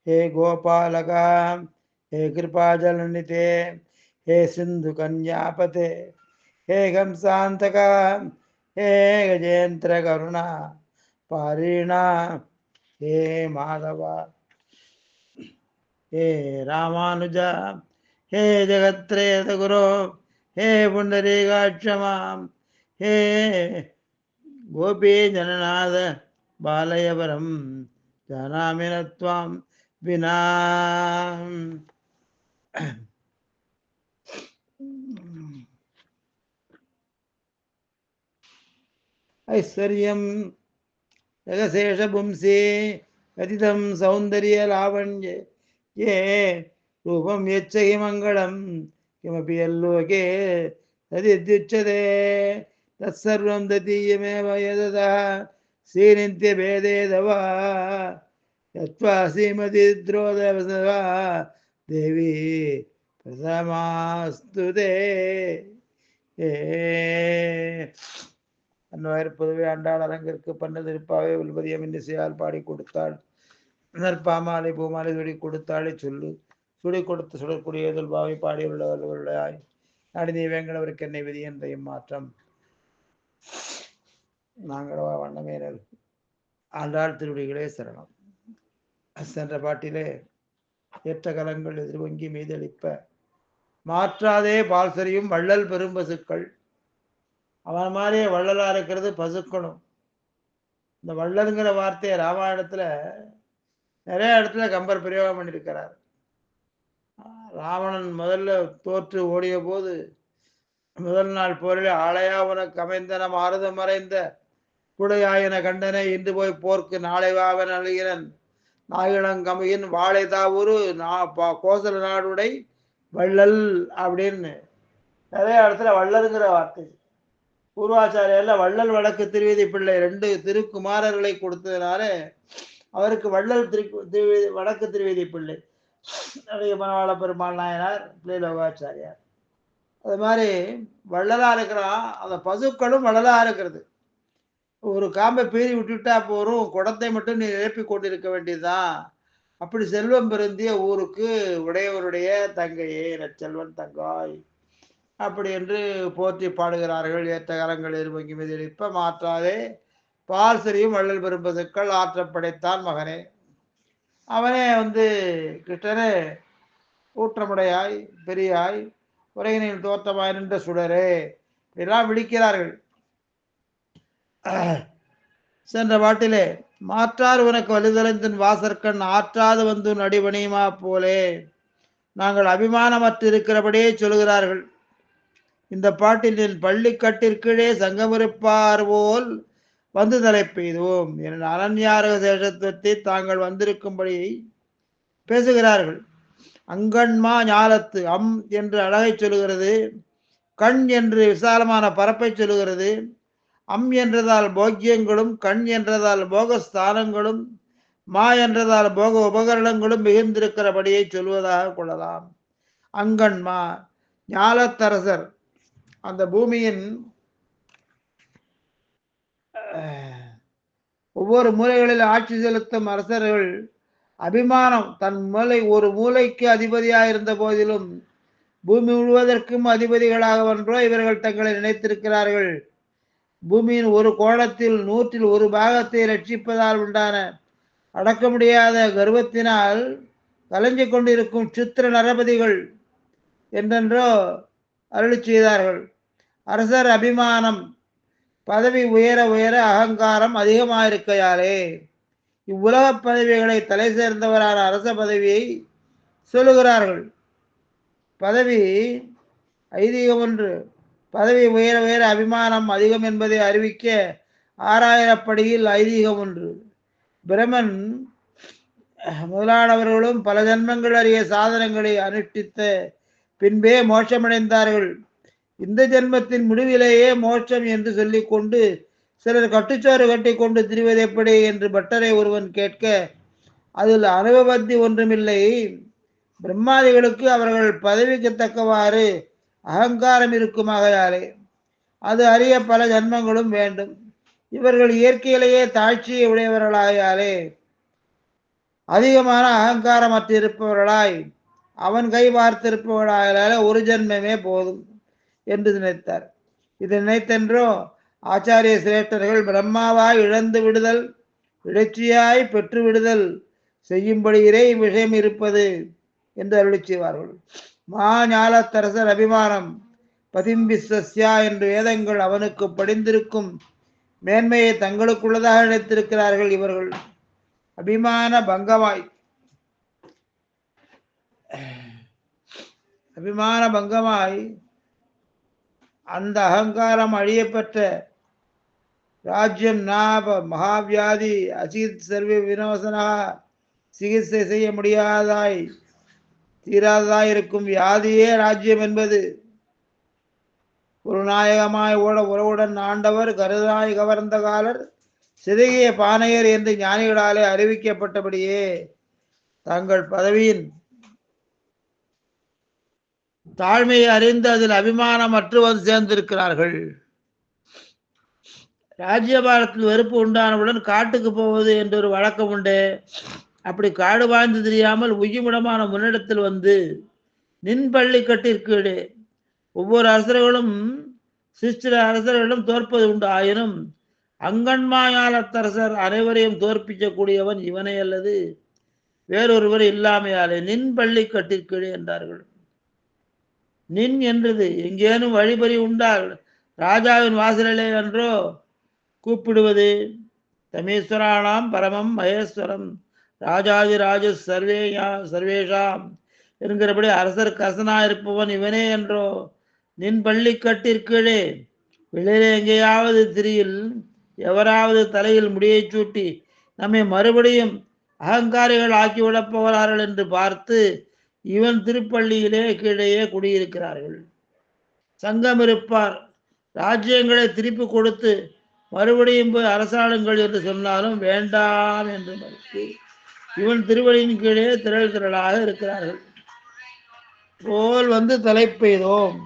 हे गोपालक हे कृपाजलनिते हे सिंधु कन्यापते हे कंसांतक हे गजेंद्र करुणा पारीणा हे माधव हे रामानुज हे जगत्रेत गुरु हे पुंडरीकाक्षमां हे गोपी जननाथ बालयवरं जानामि न त्वां विना ऐश्वर्यं जगशेषपुंसि कथितं सौन्दर्यलावण्ये ये रूपं यच्चहि मङ्गलं किमपि यल्लोके तदित्युच्यते तत्सर्वं दतीयमेव यदतः श्रीनित्यभेदेदवा यत्त्वा श्रीमतिद्रोदवसवा देवी प्रथमास्तु ते அந்நோயற்பதுவே ஆண்டாள் அரங்கிற்கு பண்ண திருப்பாவை உள்பதியம் இன்னிசையால் பாடி கொடுத்தாள். நற்பாமாலை பூமாலை சுடி கொடுத்தாளை சொல்லு சுடி கொடுத்து சுடக்கூடிய பாவை பாடியுள்ளவர்களாய் நாடி நீ வேங்கடவருக்கு என்னை விதி என்ற இம்மாற்றம் நாங்களவா வண்ணமேனல் ஆண்டாள் திருவடிகளே சரணம். சென்ற பாட்டிலே ஏற்ற கலங்கள் எதிர்வங்கி மீதளிப்ப மாற்றாதே பால் சரியும் வள்ளல் பெரும்பசுக்கள். அவன் மாதிரியே வள்ளலா இருக்கிறது பசுக்கணும். இந்த வள்ளலுங்கிற வார்த்தையை ராமாயணத்துல நிறைய இடத்துல கம்பர் பிரயோகம் பண்ணியிருக்கிறார். ராவணன் முதல்ல தோற்று ஓடிய போது முதல் நாள் போரில் ஆளையா உனக்கு அமைந்தன மாறுத மறைந்த குடையாயன கண்டனை இன்று போய் போர்க்கு நாளை வாவன் அழுகிறன் நாயிலங்கமையின் வாழை தாவூரு கோசல நாடுடை வள்ளல் அப்படின்னு நிறைய இடத்துல வள்ளலுங்கிற வார்த்தை. பூர்வாச்சாரியர்ல வள்ளல் வடக்கு திருவீதி பிள்ளை 2 திருக்குமாரர்களை கொடுத்ததுனால அவருக்கு வள்ளல் வடக்கு திருவீதி பிள்ளை மனவாள பெருமாள் நாயனார் பிள்ளை லோகாச்சாரியார். அது மாதிரி வள்ளலா இருக்கிறான். அந்த பசுக்களும் வள்ளலா இருக்கிறது. ஒரு காம்பை பீறி விட்டுட்டா போரும், குடத்தை மட்டும் நீ எழுப்பி கொண்டிருக்க வேண்டியதுதான். அப்படி செல்வம் பெருந்திய ஊருக்கு உடையவருடைய தங்கையே நற்செல்வன் தங்காய் அப்படி என்று போற்றி பாடுகிறார்கள். ஏற்ற கரங்கள் எதிர்வங்கி மீதளிப்ப மாற்றாதே பால் சரியும் வள்ளல் பெரும்பசுக்கள் ஆற்ற படைத்தான் மகனே. அவனே கிருஷ்ணனே ஊற்றமுடையாய் பெரியாய் உரையினில் தோற்றமாய் நின்ற சுடரே எல்லாம் விழிக்கிறார்கள். சென்ற பாட்டிலே மாற்றார் உனக்கு வலுதலைந்தின் வாசற்கண் ஆற்றாது வந்து நடிபணியுமா போலே நாங்கள் அபிமானமற்று இருக்கிறபடியே சொல்கிறார்கள். இந்த பாட்டில் என் பள்ளிக்கட்டிற்கீழே சங்கமிருப்பார் போல் வந்து தலை பெய்துவோம் என் அரண்யாரக சேஷத்துவத்தை தாங்கள் வந்திருக்கும்படி பேசுகிறார்கள். அங்கண்மா ஞாலத்து அம் என்று அழகை சொல்லுகிறது. கண் என்று விசாலமான பரப்பை சொல்லுகிறது. அம் என்றதால் போக்கியங்களும் கண் என்றதால் போகஸ்தானங்களும் மா என்றதால் போக உபகரணங்களும் மிகுந்திருக்கிறபடியை சொல்வதாக கொள்ளலாம். அங்கண்மா ஞாலத்தரசர் அந்த பூமியின் ஒவ்வொரு மூலைகளில் ஆட்சி செலுத்தும் அரசர்கள் அபிமானம் தன் ஒரு மூலைக்கு அதிபதியாக இருந்த போதிலும் பூமி முழுவதற்கும் அதிபதிகளாக ஒன்றோ இவர்கள் தங்களை நினைத்திருக்கிறார்கள். பூமியின் ஒரு கோணத்தில் 100 பாகத்தை ரட்சிப்பதால் உண்டான அடக்க முடியாத கர்வத்தினால் கலைஞ்சு கொண்டிருக்கும் சித்திர நரபதிகள் என்றென்றோ அருளி செய்தார்கள். அரசர் அபிமானம் பதவி உயர உயர அகங்காரம் அதிகமாயிருக்கையாலே இவ்வுலக பதவிகளை தலை சேர்ந்தவரான அரச பதவியை சொல்லுகிறார்கள். பதவி ஐதீகம் ஒன்று. பதவி உயர உயர அபிமானம் அதிகம் என்பதை அறிவிக்க 6000 படியில் ஐதீகம் ஒன்று. பிரமன் முதலானவர்களும் பல ஜன்மங்கள் அறிய சாதனங்களை அனுஷ்டித்த பின்பே மோட்சமடைந்தார்கள். இந்த ஜென்மத்தின் முடிவிலேயே மோட்சம் என்று சொல்லிக் கொண்டு சிலர் கட்டுச்சோறு கட்டி கொண்டு திரிவது எப்படி என்று பட்டரை ஒருவன் கேட்க அதில் அனுபவத்தி ஒன்றுமில்லை. பிரம்மாதிகளுக்கு அவர்கள் பதவிக்கு தக்கவாறு அகங்காரம் இருக்குமாகையாலே அது அறிய பல ஜன்மங்களும் வேண்டும். இவர்கள் இயற்கையிலேயே தாழ்ச்சியை உடையவர்களாயாலே அதிகமான அகங்காரமற்றிருப்பவர்களாய் அவன் கை பார்த்திருப்பவர்களால ஒரு ஜென்மமே போதும் என்று நினைத்தார். இது நினைத்தென்றோ ஆச்சாரிய சிரேஷ்டர்கள் பிரம்மாவாய் இழந்து விடுதல் இடைச்சியாய் பெற்று விடுதல் செய்யும்படி இறை விஷயம் இருப்பது என்று அருளி செய்வார்கள். மாஞாலத்தரசர் அபிமானம் பதிம்பிஸ்யா என்று வேதங்கள் அவனுக்கு படிந்திருக்கும் மேன்மையை தங்களுக்குள்ளதாக நினைத்திருக்கிறார்கள். இவர்கள் அபிமான பங்கமாய் அந்த அகங்காரம் அழியப்பெற்ற ராஜ்யம் நாப மகாவியாதி அசித் சர்வ வினோசனா சிகிச்சை செய்ய முடியாதாய் தீராததாய் இருக்கும் வியாதியே ராஜ்யம் என்பது ஒரு நாயகமாய் ஓட உறவுடன் ஆண்டவர் கருதாய் கவர்ந்த காலர் சிதகிய பானையர் என்று ஞானிகளாலே அறிவிக்கப்பட்டபடியே தங்கள் பதவியின் தாழ்மையை அறிந்து அதில் அபிமானம் அற்று வந்து சேர்ந்திருக்கிறார்கள். ராஜ்யபாரத்தில் வெறுப்பு உண்டானவுடன் காட்டுக்கு போவது என்று ஒரு வழக்கம் உண்டு. அப்படி காடு வாழ்ந்து தெரியாமல் உய்யுமிடமான முன்னிடத்தில் வந்து நின் பள்ளிக்கட்டிற்கு ஒவ்வொரு அரசர்களும் சிஸ்டிர அரசர்களும் தோற்பது உண்டு. ஆயினும் அங்கன்மாயாலத்தரசர் அனைவரையும் தோற்பிக்கக்கூடியவன் இவனை அல்லது வேறொருவர் இல்லாமையாலே நின் பள்ளிக்கட்டிற்கு என்றார்கள். நின் என்றது எங்கேனும் வழிபறி உண்டால் ராஜாவின் வாசலிலே என்றோ கூப்பிடுவது. தமேஸ்வரானாம் பரமம் மகேஸ்வரம் ராஜாதி ராஜ சர்வேஷாம் என்கிறபடி அரசர் கசனாயிருப்பவன் இவனே என்றோ நின் பள்ளிக்கட்டிற்கீழே வெளியிலே எங்கேயாவது திரியில் எவராவது தலையில் முடியை சூட்டி நம்மை மறுபடியும் அகங்காரிகள் ஆக்கிவிடப் போகிறார்கள் என்று பார்த்து இவன் திருப்பள்ளியிலே கீழேயே குடியிருக்கிறார்கள். சங்கம் இருப்பார் ராஜ்யங்களை திருப்பி கொடுத்து மறுபடியும் போய் அரசாளுங்கள் என்று சொன்னாலும் வேண்டாம் என்று மறுத்து இவன் திருவடியின் கீழே திரள் திரளாக இருக்கிறார்கள். போல் வந்து தலைப்பெய்தோம்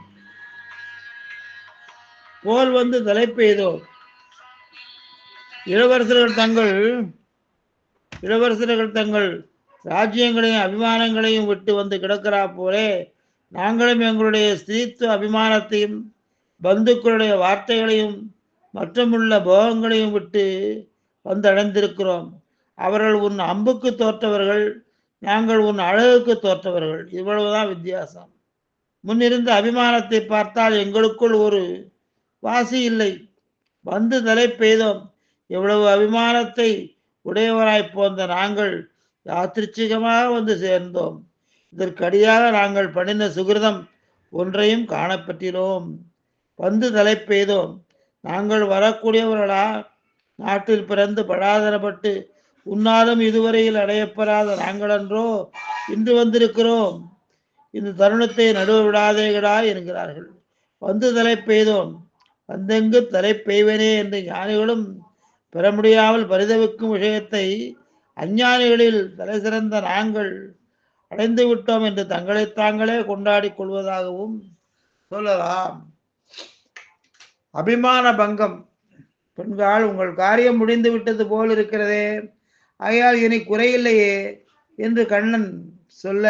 இளவரசர்கள் தங்கள் ராஜ்யங்களையும் அபிமானங்களையும் விட்டு வந்து கிடக்கிறா போலே நாங்களும் எங்களுடைய ஸ்திரீத்துவ அபிமானத்தையும் பந்துக்களுடைய வார்த்தைகளையும் மற்றுமுள்ள போகங்களையும் விட்டு வந்து அடைந்திருக்கிறோம். அவர்கள் உன் அம்புக்கு தோற்றவர்கள், நாங்கள் உன் அழகுக்கு தோற்றவர்கள். இவ்வளவுதான் வித்தியாசம். முன்னிருந்த அபிமானத்தை பார்த்தால் எங்களுக்குள் ஒரு வாசி இல்லை. வந்து தலை பெய்தோம். எவ்வளவு அபிமானத்தை உடையவராய் போந்த நாங்கள் யாத்திரிச்சிகமாக வந்து சேர்ந்தோம். இதற்கடியாக நாங்கள் பண்ணின சுகிருதம் ஒன்றையும் காணப்பெற்றினோம். வந்து தலை பெய்தோம். நாங்கள் வரக்கூடியவர்களா? நாட்டில் பிறந்து படாதரப்பட்டு உன்னாலும் இதுவரையில் அடையப்பெறாத நாங்களன்றோ இன்று வந்திருக்கிறோம். இந்த தருணத்தை நடுவ விடாதேகடா என்கிறார்கள். வந்து தலை பெய்தோம். வந்தெங்கு தலை பெய்வனே என்று ஞானிகளும் பெற முடியாமல் பரிதவிக்கும் விஷயத்தை அஞ்ஞானிகளில் தலை சிறந்த நாங்கள் அடைந்து விட்டோம் என்று தங்களை தாங்களே கொண்டாடி கொள்வதாகவும் சொல்லலாம். அபிமான பங்கம். பெண்கள், உங்கள் காரியம் முடிந்து விட்டது போல் இருக்கிறதே, ஆகையால் இனி குறையில்லையே என்று கண்ணன் சொல்ல,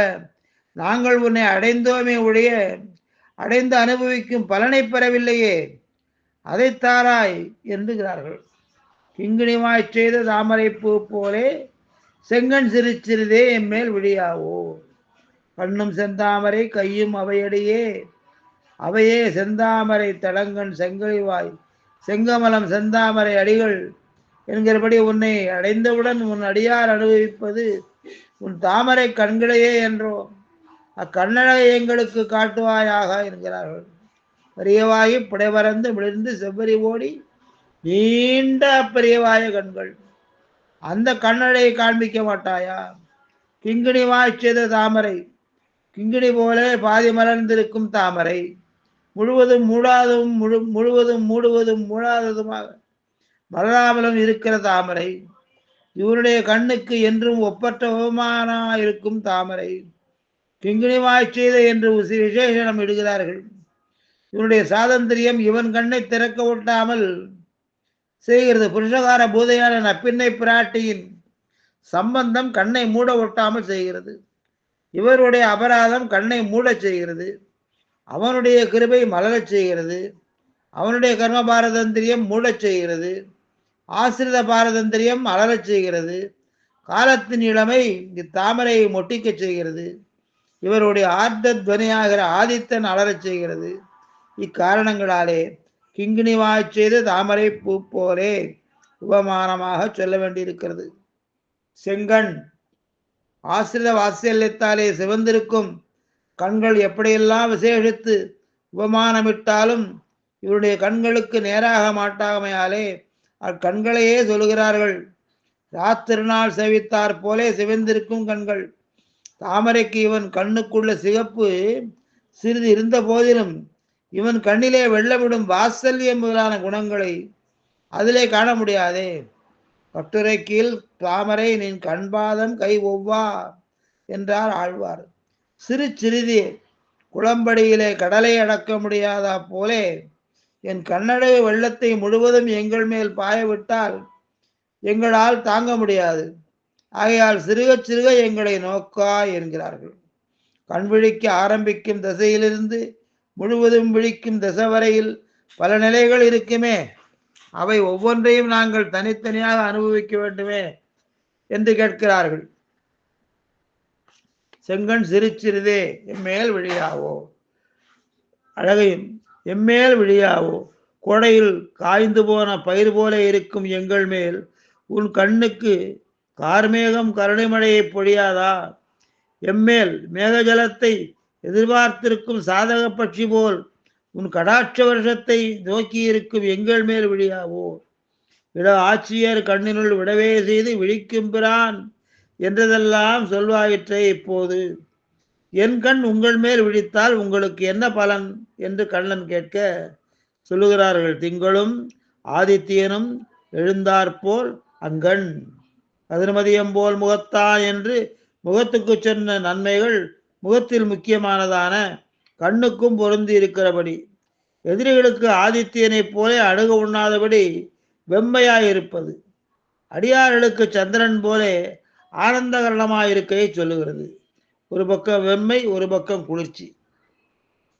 நாங்கள் உன்னை அடைந்தோமே ஒழிய அடைந்து அனுபவிக்கும் பலனை பெறவில்லையே, அதை தாராய் என்கிறார்கள். கிங்கிணிமாய்ச் செய்த தாமரை பூ போலே செங்கண் சிறு சிறிதே எம்மேல் விழியாவோ. கண்ணும் செந்தாமரை கையும் அவையே செந்தாமரை தடங்கண் செங்கலிவாய் செங்கமலம் செந்தாமரை அடிகள் என்கிறபடி உன்னை அடைந்தவுடன் உன் அடியார் அனுபவிப்பது உன் தாமரை கண்களையே என்றோ அக்கண்ணழகை எங்களுக்கு காட்டுவாயாக என்கிறார்கள். பெரியவாயி புடைவரந்து விழுந்து செவ்வரி ஓடி நீண்ட பெரியவாய கண்கள், அந்த கண்ணழையை காண்பிக்க மாட்டாயா? கிங்கிணி வாய்ச்சது தாமரை, கிங்கிணி போல பாதி மலர்ந்திருக்கும் தாமரை, முழுவதும் மூடுவதும் மூடாததுமாக மலராமலும் இருக்கிற தாமரை, இவருடைய கண்ணுக்கு என்றும் ஒப்பற்ற உபமானா இருக்கும் தாமரை, கிங்கிணி வாய்ச்செய்த என்று விசேஷனம் இடுகிறார்கள். இவனுடைய சாதந்திரியம் இவன் கண்ணை திறக்க விட்டாமல் செய்கிறது. புருஷகார பூதையான நப்பின்னை பிராட்டியின் சம்பந்தம் கண்ணை மூட ஒட்டாமல் செய்கிறது. இவருடைய அபராதம் கண்ணை மூடச் செய்கிறது. அவனுடைய கிருபை மலரச் செய்கிறது. அவனுடைய கர்ம பாரதந்திரியம் மூடச் செய்கிறது. ஆசிரித பாரதந்திரியம் அலரச் செய்கிறது. காலத்தின் இளமை இத்தாமரையை மொட்டிக்கச் செய்கிறது. இவருடைய ஆர்த்த துவனியாகிற ஆதித்தன் அலரச் செய்கிறது. இக்காரணங்களாலே கிங்கிணிவாய்ச் செய்து தாமரை பூ போலே உபமானமாக சொல்ல வேண்டியிருக்கிறது. செங்கண் ஆசிரித வாத்சல்யத்தாலே சிவந்திருக்கும் கண்கள் எப்படியெல்லாம் விசேஷித்து உபமானமிட்டாலும் இவருடைய கண்களுக்கு நேராக மாட்டாமையாலே அக்கண்களையே சொல்லுகிறார்கள். ராத்திருநாள் சேவித்தார் போலே சிவந்திருக்கும் கண்கள். தாமரைக்கு இவன் கண்ணுக்குள்ள சிகப்பு சிறிது இருந்த போதிலும் இவன் கண்ணிலே வெள்ளவிடும் வாத்சல்யம் முதலான குணங்களை அதிலே காண முடியாதே. கட்டுரை கீழ் தாமரை நின் கண்பாதம் கை ஒவ்வா என்றார் ஆழ்வார். சிறு சிறிதே குளம்படியிலே கடலை அடக்க முடியாதா போலே என் கண்ணடவு வெள்ளத்தை முழுவதும் எங்கள் மேல் பாயவிட்டால் எங்களால் தாங்க முடியாது. ஆகையால் சிறுக சிறுக எங்களை நோக்கா என்கிறார்கள். கண் விழிக்க ஆரம்பிக்கும் திசையிலிருந்து முழுவதும் விழிக்கும் திசை வரையில் பல நிலைகள் இருக்குமே, அவை ஒவ்வொன்றையும் நாங்கள் தனித்தனியாக அனுபவிக்க வேண்டுமே என்று கேட்கிறார்கள். செங்கண் சிறு சிறிதே எம்மேல் விழியாவோ, அழகையும் எம்மேல் விழியாவோ, கோடையில் காய்ந்து போன பயிர் போல இருக்கும் எங்கள் மேல் உன் கண்ணுக்கு கார்மேகம் கருணைமழையை பொழியாதா? எம்மேல் மேகஜலத்தை எதிர்பார்த்திருக்கும் சாதக பட்சி போல் உன் கடாட்ச வருஷத்தை நோக்கியிருக்கும் எங்கள் மேல் விழியாவோ? விட ஆட்சியர் கண்ணினுள் விடவே செய்து விழிக்கும் பிரான் என்றதெல்லாம் சொல்வாயிற்றே. இப்போது என் கண் உங்கள் மேல் விழித்தால் உங்களுக்கு என்ன பலன் என்று கண்ணன் கேட்க சொல்லுகிறார்கள். திங்களும் ஆதித்யனும் எழுந்தாற்போல் அங்கண் கதிர்மதியம் போல் முகத்தான் என்று முகத்துக்கு சொன்ன நன்மைகள் முகத்தில் முக்கியமானதான கண்ணுக்கும் பொருந்தி இருக்கிறபடி, எதிரிகளுக்கு ஆதித்யனைப் போல அணுக உண்ணாதபடி வெம்மையாயிருப்பது அடியார்களுக்கு சந்திரன் போலே ஆனந்தகரணமாயிருக்கையை சொல்லுகிறது. ஒரு பக்கம் வெம்மை, ஒரு பக்கம் குளிர்ச்சி.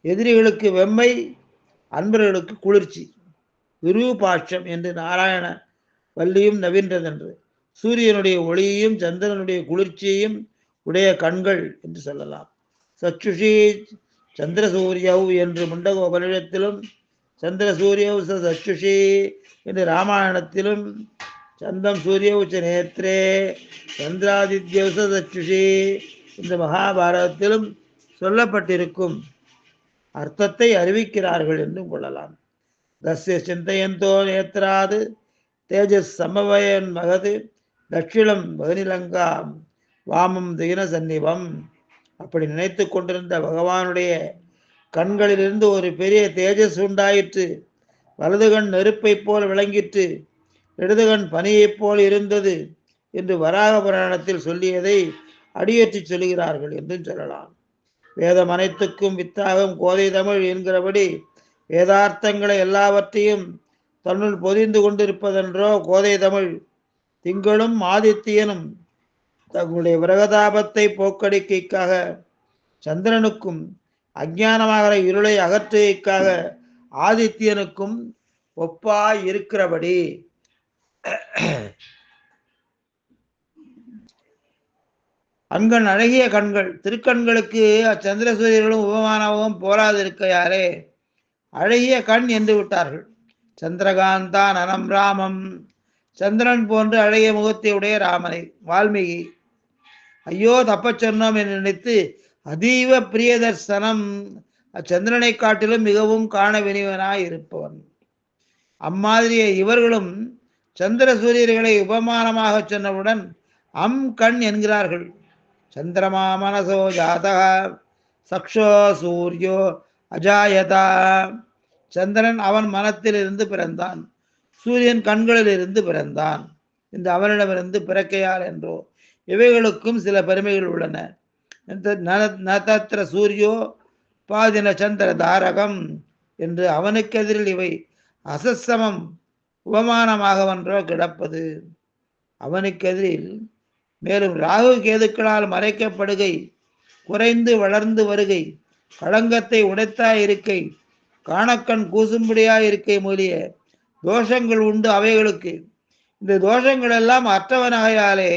எதிரிகளுக்கு வெம்மை, அன்பர்களுக்கு குளிர்ச்சி. விரூபாட்சம் என்று நாராயண வள்ளியும் நவீன்றதென்று சூரியனுடைய ஒளியையும் சந்திரனுடைய குளிர்ச்சியையும் உடைய கண்கள் என்று சொல்லலாம். சச்சுஷி சந்திர சூரியவ் என்று முண்டக உபநிஷத்திலும், சந்திர சூரியவ் சச்சுஷி என்று ராமாயணத்திலும், சந்தம் சூரியவ் ச நேத்ரே சந்திராதித்யவ் சச்சுஷி இந்த மகாபாரதத்திலும் சொல்லப்பட்டிருக்கும் அர்த்தத்தை அறிவிக்கிறார்கள் என்றும் கொள்ளலாம். தஸ்ய சிந்தையந்தோ நேத்ராது தேஜஸ் சமவயன் மகது தட்சிணம் பகனிலங்காம் வாமம் தின சன்னிபம். அப்படி நினைத்து கொண்டிருந்த பகவானுடைய கண்களிலிருந்து ஒரு பெரிய தேஜஸ் உண்டாயிற்று. வலது கண் நெருப்பை போல் விளங்கிற்று, இடது கண் பனியைப் போல் இருந்தது என்று வராக புராணத்தில் சொல்லியதை அடியேற்றி சொல்லுகிறார்கள் என்றும் சொல்லலாம். வேதம் அனைத்துக்கும் வித்தாகும் கோதை தமிழ் என்கிறபடி வேதார்த்தங்களை எல்லாவற்றையும் தன்னுள் பொதிந்து கொண்டிருப்பதென்றோ கோதை தமிழ். திங்களும் ஆதித்யனும் தங்களுடைய விரகதாபத்தை போக்கடிக்கைக்காக, சந்திரனுக்கும் அஞ்ஞானமாகிற இருளை அகற்றுகைக்காக ஆதித்யனுக்கும் ஒப்பாய் இருக்கிறபடி அங்கண் அழகிய கண்கள். திருக்கண்களுக்கு அச்சந்திர சூரியர்களும் உபமானமும் போராதிருக்கையாரே அழகிய கண் என்று விட்டார்கள். சந்திரகாந்தான் அனம் ராமம், சந்திரன் போன்று அழகிய முகத்தை உடைய ராமனை வால்மீகி ஐயோ தப்பச் சொன்னோம் என்று நினைத்து அதீவ பிரியதர்சனம், அச்சந்திரனை காட்டிலும் மிகவும் காண வினிவனாய் இருப்பவன். அம்மாதிரியே இவர்களும் சந்திர சூரியர்களை உபமானமாக சொன்னவுடன் அம் கண் என்கிறார்கள். சந்திரமா மனசோ ஜாதக சக்ஷோ சூரியோ அஜாயதா. சந்திரன் அவன் மனத்தில் இருந்து பிறந்தான், சூரியன் கண்களில் இருந்து பிறந்தான் என்று அவனிடமிருந்து பிறக்கையால் என்றோ. இவைகளுக்கும் சில பெருமைகள் உள்ளன. நதத்திர சூரியோ பாதின சந்திர தாரகம் என்று அவனுக்கு எதிரில் இவை அசசமம் உபமானமாகவென்றோ கிடப்பது. அவனுக்கெதிரில் மேலும் ராகு கேதுக்களால் மறைக்கப்படுகை, குறைந்து வளர்ந்து வருகை, களங்கத்தை உடைத்தாய் இருக்கை, காணக்கண் கூசும்படியாய் இருக்கை முதலிய தோஷங்கள் உண்டு அவைகளுக்கு. இந்த தோஷங்கள் எல்லாம் அற்றவனாகையாலே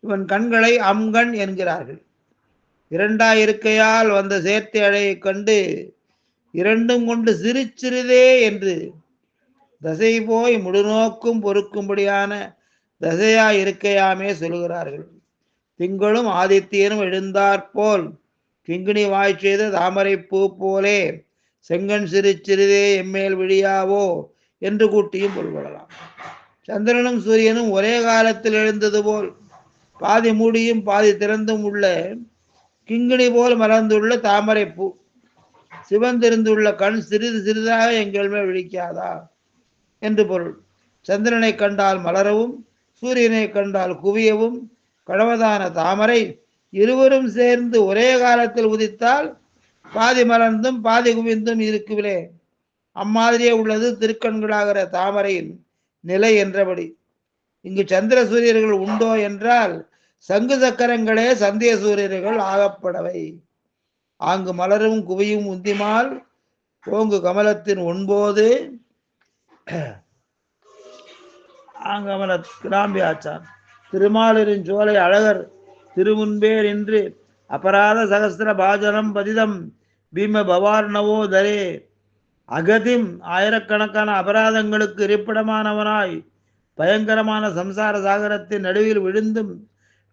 இவன் கண்களை அம்கண் என்கிறார்கள். இரண்டாயிருக்கையால் வந்த சேர்த்தை அழையை கண்டு இரண்டும் கொண்டு சிறு சிறிதே என்று தசை போய் முழுநோக்கும் பொறுக்கும்படியான தசையா இருக்கையாமே சொல்கிறார்கள். திங்களும் ஆதித்யனும் எழுந்தாற்போல் கிங்கிணி வாய் செய்த தாமரை பூ போலே செங்கன் சிறு சிறிதே எம்மேல் விழியாவோ என்று கூட்டியும் பொருள்படலாம். சந்திரனும் சூரியனும் ஒரே காலத்தில் எழுந்தது போல் பாதி மூடியும் பாதி திறந்தும் உள்ள கிங்கிணி போல் மலர்ந்துள்ள தாமரை பூ, சிவந்திருந்துள்ள கண் சிறிது சிறிதாக எங்கள் மேல் விழிக்காதா என்று பொருள். சந்திரனை கண்டால் மலரவும் சூரியனை கண்டால் குவியவும் கடவதான தாமரை இருவரும் சேர்ந்து ஒரே காலத்தில் உதித்தால் பாதி மலர்ந்தும் பாதி குவிந்தும் இருக்குவிலே. அம்மாதிரியே உள்ளது திருக்கண்களாகிற தாமரையின் நிலை என்றபடி. இங்கு சந்திர சூரியர்கள் உண்டோ என்றால் சங்கு சக்கரங்களே சந்திய சூரியர்கள் ஆகப்படவை. ஆங்கு மலரும் குவியும் உந்திமால் ஓங்கு கமலத்தின் ஒன்போது ஆங்கமல கிராம்பி ஆச்சான் திருமாலின் சோலை அழகர் திருமுன்பே நின்று அபராத சகசிர பாஜனம் பதிதம் பீம பவார்ணவோ தரே. அகதிம் ஆயிரக்கணக்கான அபராதங்களுக்கு இருப்பிடமானவனாய் பயங்கரமான சம்சார சாகரத்தின் நடுவில் விழுந்தும்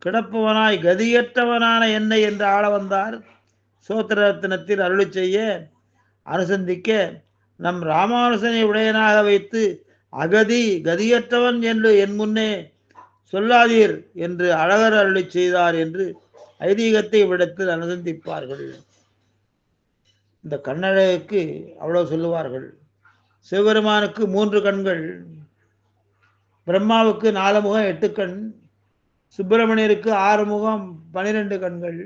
கிடப்பவனாய் கதியற்றவனான என்னை என்று ஆள வந்தார். சோத்திரத்தினத்தில் அருளி செய்ய அனுசந்திக்க நம் ராமானுசனை உடையனாக வைத்து அகதி கதியற்றவன் என்று என் முன்னே சொல்லாதீர் என்று அழகர் அருளி செய்தார் என்று ஐதீகத்தை விடத்தில் அனுசந்திப்பார்கள். இந்த கண்ணழகுக்கு அவ்வளவு சொல்லுவார்கள். சிவபெருமானுக்கு 3 கண்கள், பிரம்மாவுக்கு 4 முகம் 8 கண், சுப்பிரமணியருக்கு 6 முகம் 12 கண்கள்,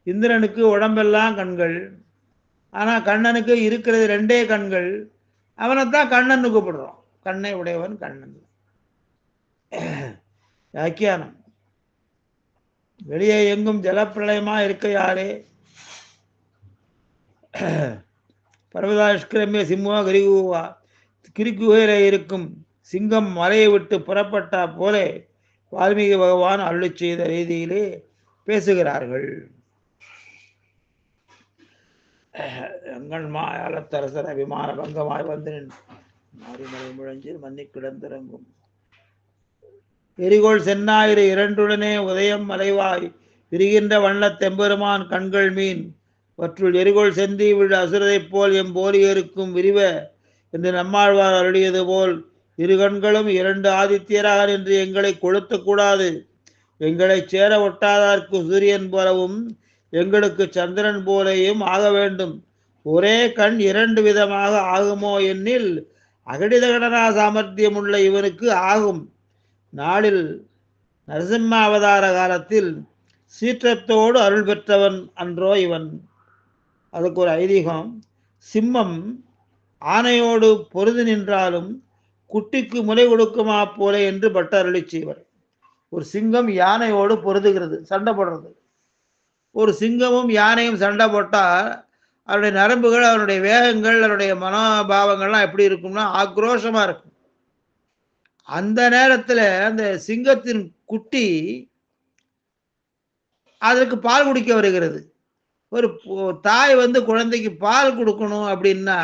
இந்திரனுக்கு உடம்பெல்லாம் கண்கள். ஆனா கண்ணனுக்கு இருக்கிறது 2 கண்கள். அவனைத்தான் கண்ணன் கூப்பிடுறோம். கண்ணை உடையவன் கண்ணன். வியாக்கியானம். வெளியே எங்கும் ஜலப்பிரளயமா இருக்கையாலே பர்வதாஷ்கிரமே சிம்மோ கிரிகுவா, கிரிகுகையில இருக்கும் சிங்கம் மலையை விட்டு புறப்பட்டா போலே வால்மீகி பகவான் அருளி செய்த ரீதியிலே பேசுகிறார்கள். எங்கள் மாயாளத்தரசர் அபிமான பங்கமாய் வந்து மாரிமலை முழஞ்சில் மன்னி கிடந்திறங்கும் எரிகோள் சென்னாயிரு இரண்டுடனே உதயம் மலைவாய் விரிகின்ற வண்ணத் தெம்பெருமான் கண்கள் மீன் வற்றுள் எரிகோள் செந்தி விழ அசுரதைப் போல் எம்போலியருக்கும் விரிவ என்று நம்மாழ்வார் அருளியது போல் இரு கண்களும் 2 ஆதித்யராக நின்று எங்களை கொளுத்தக்கூடாது, எங்களை சேர ஒட்டாதற்கு சூரியன் போலவும் எங்களுக்கு சந்திரன் போலேயும் ஆக வேண்டும். ஒரே கண் 2 விதமாக ஆகுமோ எனில் அகடிதகடனா சாமர்த்தியம் உள்ள இவனுக்கு ஆகும். நாளில் நரசிம்ம அவதார காலத்தில் சீற்றத்தோடு அருள் பெற்றவன் அன்றோ இவன். அதுக்கு ஒரு ஐதீகம். சிம்மம் ஆனையோடு பொருது நின்றாலும் குட்டிக்கு முலை கொடுக்குமா போல என்று பட்ட அருளி செய்வர். ஒரு சிங்கம் யானையோடு பொருதுகிறது, சண்டை போடுறது. ஒரு சிங்கமும் யானையும் சண்டை போட்டால் அவருடைய நரம்புகள், அவருடைய வேகங்கள், அவருடைய மனோபாவங்கள்லாம் எப்படி இருக்கும்னா ஆக்ரோஷமா இருக்கும். அந்த நேரத்தில் அந்த சிங்கத்தின் குட்டி அதற்கு பால் குடிக்க வருகிறது. ஒரு தாய் குழந்தைக்கு பால் கொடுக்கணும் அப்படின்னா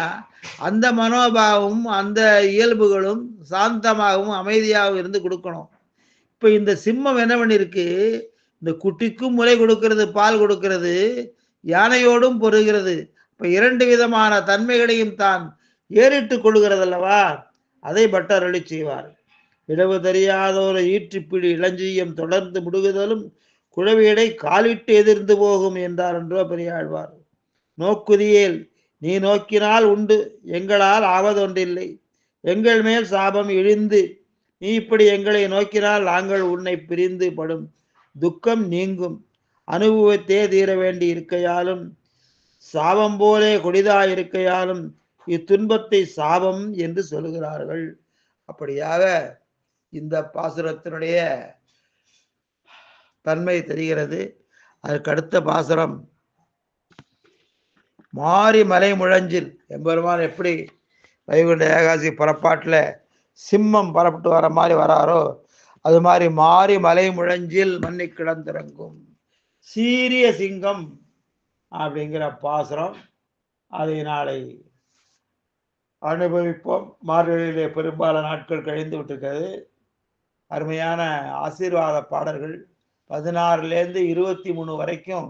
அந்த மனோபாவமும் அந்த இயல்புகளும் சாந்தமாகவும் அமைதியாகவும் இருந்து கொடுக்கணும். இப்ப இந்த சிம்மம் என்ன பண்ணிருக்கு, இந்த குட்டிக்கும் முலை கொடுக்கிறது, பால் கொடுக்கிறது, யானையோடும் பொறுகிறது. இப்ப 2 விதமான தன்மைகளையும் தான் ஏறிட்டு கொள்கிறது அல்லவா. அதை பட்டர் அருளி செய்வார். இடவு தெரியாதோர ஈற்றிப்பிடி இளஞ்சியம் தொடர்ந்து முடுகுதலும் குழவியடை காலிட்டு எதிர்ந்து போகும் என்றார் என்றோ பெரியாழ்வார். நோக்குதியேல் நீ நோக்கினால் உண்டு, எங்களால் ஆவதொன்றில்லை. எங்கள் மேல் சாபம் இழிந்து நீ இப்படி எங்களை நோக்கினால் நாங்கள் உன்னை பிரிந்து படும் துக்கம் நீங்கும். அனுபவத்தே தீர வேண்டி இருக்கையாலும் சாபம் போலே கொடிதாயிருக்கையாலும் இத்துன்பத்தை சாபம் என்று சொல்கிறார்கள். அப்படியாக இந்த பாசுரத்தினுடைய தன்மை தெரிகிறது. அதற்கு அடுத்த பாசுரம் மாறி மலை முழஞ்சில் எம்பெருமான் எப்படி வைகுண்ட ஏகாசி புறப்பாட்டில் சிம்மம் புறப்பட்டு வர மாதிரி வராரோ அது மாதிரி மாறி மலை முழஞ்சில் மண்ணி கிடந்திறங்கும் சீரிய சிங்கம் அப்படிங்கிற பாசுரம். அதை நாளை அனுபவிப்போம். மார்கழியிலே பெரும்பாலான நாட்கள் கழிந்து விட்டிருக்கிறது. அருமையான ஆசீர்வாத பாடல்கள் 16லேருந்து 23 வரைக்கும்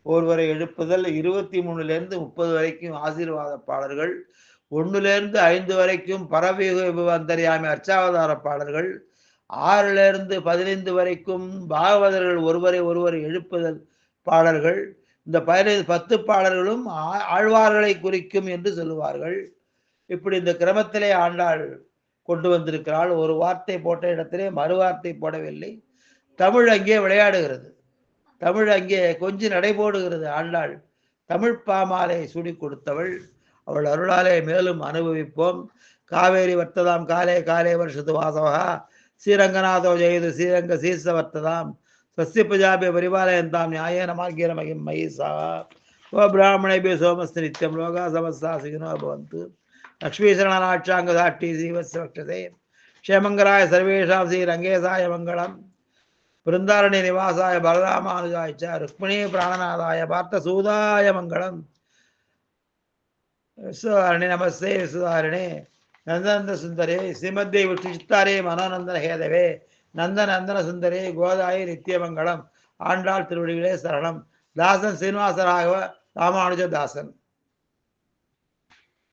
ஒருவரை எழுப்புதல், 23லேருந்து 30 வரைக்கும் ஆசீர்வாத பாடல்கள், 1லேருந்து 5 வரைக்கும் பரவிகு அந்தர்யாமி அர்ச்சாவதார பாடல்கள், 6லேருந்து 15 வரைக்கும் பாகவதர்கள் ஒருவரை ஒருவர் எழுப்புதல் பாடல்கள். இந்த 10 பாடல்களும் ஆழ்வார்களை குறிக்கும் என்று சொல்லுவார்கள். இப்படி இந்த கிரமத்திலே ஆண்டாள் கொண்டு வந்திருக்கிறாள். ஒரு வார்த்தை போட்ட இடத்திலே மறு வார்த்தை போடவில்லை. தமிழ் அங்கே விளையாடுகிறது, தமிழ் அங்கே கொஞ்சம் நடைபோடுகிறது. ஆண்டாள் தமிழ் பாமாலை சூடி கொடுத்தவள். அவள் அருளாலே மேலும் அனுபவிப்போம். காவேரி வர்த்ததாம் காலே காலே வருஷத்து வாசவகா ஸ்ரீரங்கநாதோ ஜெயது ஸ்ரீரங்க சீர்ஷ வர்த்ததாம் சஸ்ய பிரஜாபிய பரிபாலயந்தாம் நியாயேன மார்கேன மகிம் மகிஷா ஓ பிராமணேபிய சோமஸ்து நித்தியம் லோகா சமஸ்தா சிகினோ பவந்து லக்ஷ்மீசரணாட்சாங்க சாட்டி ஸ்ரீவத்சவக்ஷதே க்ஷேமங்கராய சர்வேஷாம் ஸ்ரீ ரங்கேசாய மங்களம் பிருந்தாரணி நிவாசாய பலராமானுஜாய ச ருக்மிணி பிராணநாதாய பார்த்தசூதாய மங்களம். விஸ்வதாரணி நமஸ்தே விஸ்வதாரணி நந்தநந்த சுந்தரே ஸ்ரீமத்யை விஷ்ணுச்சித்தாரே மனோநந்தன ஹேதவே நந்தநந்தன சுந்தரே கோதாயி நித்தியமங்கலம். ஆண்டாள் திருவடிகளே சரணம். தாசன் சீனிவாச ராகவ ராமானுஜ தாசன்.